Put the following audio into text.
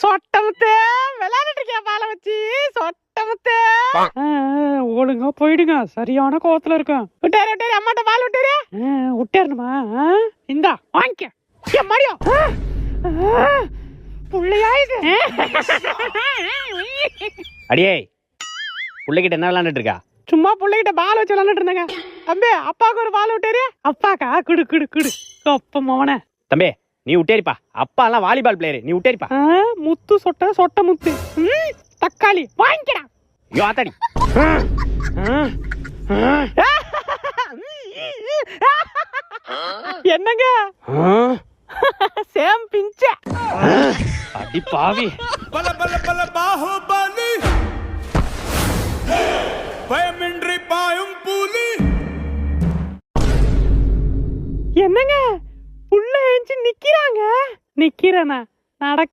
சொட்டமுத்தே விளையாண்டுட்டு இருக்கியா பாலை வச்சு? சொட்டமுத்தே ஒழுங்கா போயிடுங்க, சரியான கோவத்துல இருக்கும். விட்டாரு விட்டாரு, அம்மாட்ட பால் விட்டாரு. விட்டாருமா? இந்தா வாங்கிக்க மரியம். புள்ளையா இது? அடியே, புள்ளைகிட்ட என்ன விளையாண்டுட்டு இருக்கா? சும்மா புள்ளைகிட்ட பால் வச்சு விளையாண்டுட்டு இருந்தேங்க. தம்பி, அப்பாவுக்கு ஒரு பால் விட்டாரு. அப்பாக்கா? குடு குடு குடு. அப்ப மவன தம்பி, நீ விட்டேரிப்பா. அப்பா எல்லாம் வாலிபால் பிளேயரு, நீ விட்டேரிப்பா. முத்து சொட்ட முத்து. தக்காளி வாங்கிக்கடா. ஐயோ ஆத்தாடி. என்னங்க சேம் பிஞ்ச? அடி பாவி. பல பல பல பாஹுபலி, பயமின்றி பாயும் புலி. என்னங்க புள்ள ஏஞ்சி நிக்கிறாங்க? நிக்கிறேனா? நடக்க